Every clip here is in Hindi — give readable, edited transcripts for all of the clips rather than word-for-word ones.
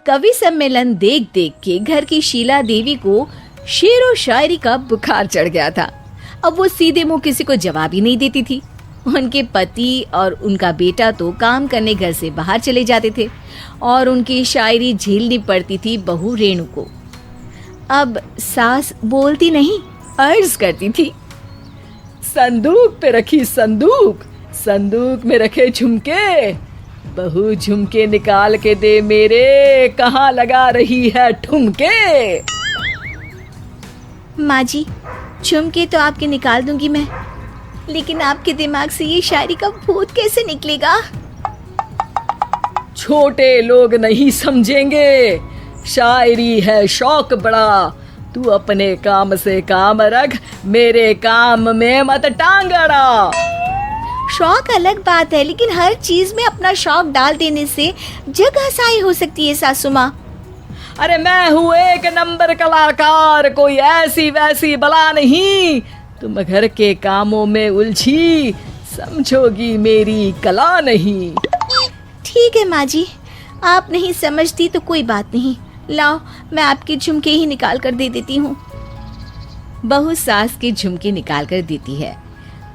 कवि सम्मेलन देख देख के घर की शीला देवी को शेर व शायरी का बुखार चढ़ गया था। अब वो सीधे मुंह किसी को जवाब ही नहीं देती थी। उनके पति और उनका बेटा तो काम करने घर से बाहर चले जाते थे और उनकी शायरी झेलनी पड़ती थी बहू रेणु को। अब सास बोलती नहीं, अर्ज करती थी, संदूक पे रखी संदूक, संदूक में रखे झुमके, बहू झुमके निकाल के दे मेरे, कहाँ लगा रही है ठुमके। माँ जी, झुमके तो आपके निकाल दूंगी मैं, लेकिन आपके दिमाग से ये शायरी का भूत कैसे निकलेगा? छोटे लोग नहीं समझेंगे, शायरी है शौक बड़ा, तू अपने काम से काम रख, मेरे काम में मत टांग अड़ा। शौक अलग बात है, लेकिन हर चीज में अपना शौक डाल देने से जग हंसाई हो सकती है सासू माँ। अरे मैं हूँ एक नंबर कलाकार, कोई ऐसी वैसी बला नहीं, तुम घर के कामों में उलझी, समझोगी मेरी कला नहीं। ठीक है माँ जी, आप नहीं समझती तो कोई बात नहीं, लाओ मैं आपके झुमके ही निकाल कर दे देती हूँ। बहू सास के झुमके निकाल कर देती है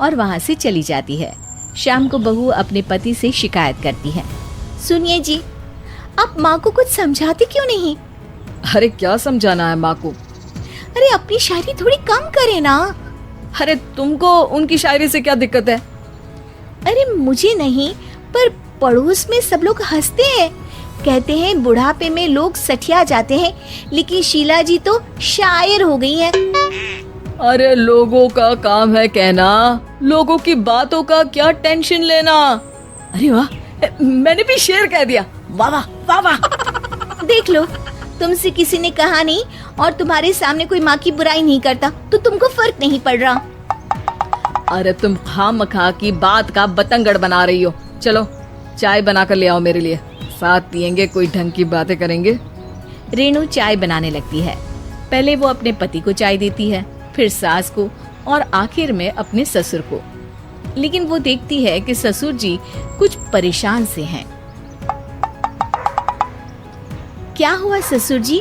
और वहाँ से चली जाती है। शाम को बहू अपने पति से शिकायत करती है, सुनिए जी, आप माँ को कुछ समझाते क्यों नहीं? अरे क्या समझाना है माँ को? अरे अपनी शायरी थोड़ी कम करे ना। अरे तुमको उनकी शायरी से क्या दिक्कत है? अरे मुझे नहीं, पर पड़ोस में सब लोग हंसते हैं, कहते हैं बुढ़ापे में लोग सठिया जाते हैं, लेकिन शीला जी तो शायर हो गई हैं। अरे लोगों का काम है कहना, लोगों की बातों का क्या टेंशन लेना। अरे वाह, मैंने भी शेर कह दिया, वाह वाह वाह वाह। देख लो, तुमसे किसी ने कहा नहीं और तुम्हारे सामने कोई माँ की बुराई नहीं करता तो तुमको फर्क नहीं पड़ रहा। अरे तुम खामखा की बात का बतंगड़ बना रही हो। चलो चाय बना कर ले आओ मेरे लिए, साथ पियेंगे, कोई ढंग की बातें करेंगे। रेणु चाय बनाने लगती है। पहले वो अपने पति को चाय देती है, फिर सास को और आखिर में अपने ससुर को। लेकिन वो देखती है कि ससुर जी कुछ परेशान से हैं। क्या हुआ ससुर जी,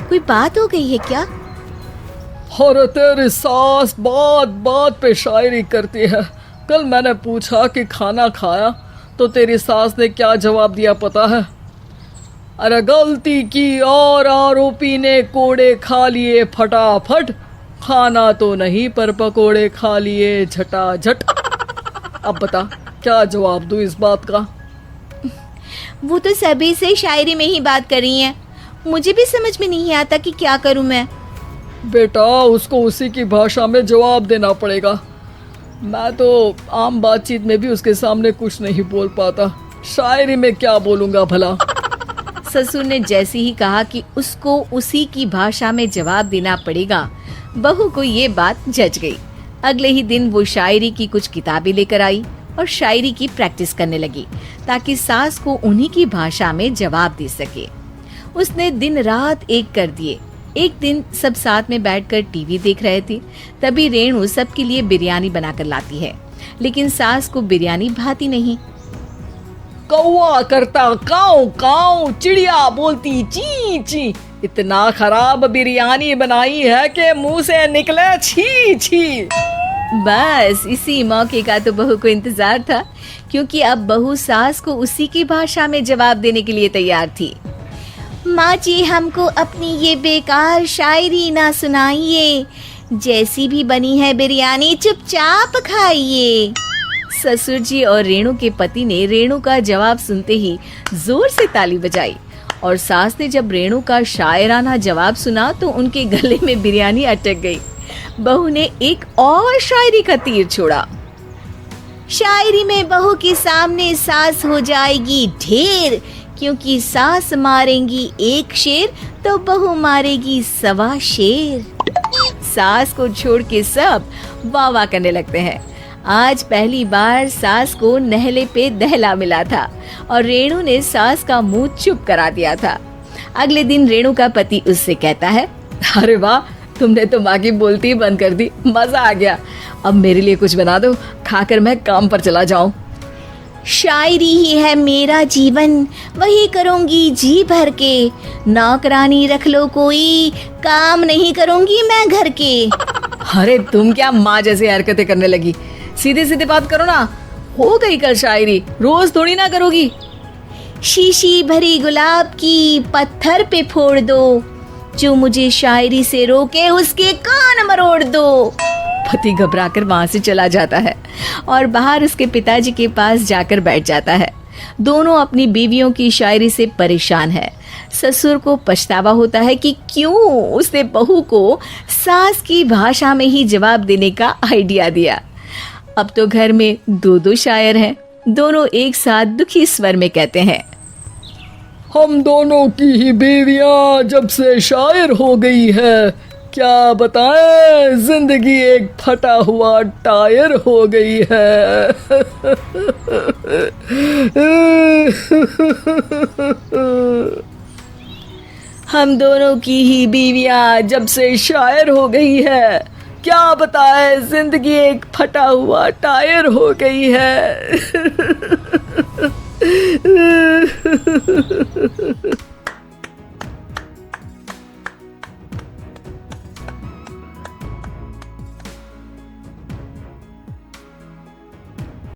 कोई बात हो गई है क्या? अरे तेरी सास बात बात पे शायरी करती है। कल मैंने पूछा कि खाना खाया तो तेरी सास ने क्या जवाब दिया पता है? अरे गलती की और आरोपी ने कोड़े खा लिए फटाफट, खाना तो नहीं पर पकोड़े खा लिए झटाझट। अब बता क्या जवाब दूं इस बात का? वो तो सभी से शायरी में ही बात कर रही हैं, मुझे भी समझ में नहीं आता कि क्या करूं मैं। बेटा उसको उसी की भाषा में जवाब देना पड़ेगा। मैं तो आम बातचीत में भी उसके सामने कुछ नहीं बोल पाता, शायरी में क्या बोलूंगा भला। ससुर ने जैसे ही कहा कि उसको उसी की भाषा में जवाब देना पड़ेगा, बहू को ये बात जच गई। अगले ही दिन वो शायरी की कुछ किताबें लेकर आई और शायरी की प्रैक्टिस करने लगी ताकि सास को उन्हीं की भाषा में जवाब दे सके। उसने दिन रात एक कर दिए। एक दिन सब साथ में बैठकर टीवी देख रहे थे, तभी रेणु सबके लिए बिरयानी बनाकर लाती है, लेकिन सास को बिरयानी भाती नहीं। कौवा करता काऊ काऊ, चिड़िया बोलती ची ची, इतना खराब बिरयानी बनाई है कि मुंह से निकले छी छी। बस इसी मौके का तो बहू को इंतजार था, क्योंकि अब बहू सास को उसी की भाषा में जवाब देने के लिए तैयार थी। माँ जी, हमको अपनी ये बेकार शायरी ना सुनाइए, जैसी भी बनी है बिरयानी चुपचाप खाइए। ससुर जी और रेणु के पति ने रेणु का जवाब सुनते ही जोर से ताली बजाई और सास ने जब रेणु का शायराना जवाब सुना तो उनके गले में बिरयानी अटक गई। बहू ने एक और शायरी का तीर छोड़ा। शायरी में बहू के सामने सास हो जाएगी ढेर, क्योंकि सास मारेंगी एक शेर तो बहू मारेगी 1.25 शेर। सास को छोड़ के सब वाह वाह करने लगते हैं। आज पहली बार सास को नहले पे दहला मिला था और रेणु ने सास का मुंह चुप करा दिया था। अगले दिन रेणु का पति उससे कहता है, अरे वाह, तुमने तो माँ की बोलती बंद कर दी, मजा आ गया। अब मेरे लिए कुछ बना दो, खाकर मैं काम पर चला जाऊं। शायरी ही है मेरा जीवन, वही करूंगी जी भर के। नौकरानी रख लो कोई, काम नहीं करूंगी मैं घर के। अरे तुम क्या माँ जैसी हरकतें करने लगी, सीधे सीधे बात करो ना। हो गई कल शायरी, रोज थोड़ी ना करोगी। शीशी भरी गुलाब की पत्थर पे फोड़ दो, जो मुझे शायरी से रोके उसके कान मरोड़ दो। पति घबराकर वहां से चला जाता है और बाहर उसके पिताजी के पास जाकर बैठ जाता है। दोनों अपनी बीवियों की शायरी से परेशान है। ससुर को पछतावा होता है कि क्यों उसने बहू को सास की भाषा में ही जवाब देने का आइडिया दिया। अब तो घर में दो दो शायर हैं। दोनों एक साथ दुखी स्वर में कहते हैं, हम दोनों की ही बीवियां जब से शायर हो गई है, क्या बताएं, जिंदगी एक फटा हुआ टायर हो गई है। हम दोनों की ही बीवियां जब से शायर हो गई है, क्या बताए जिंदगी एक फटा हुआ टायर हो गई है।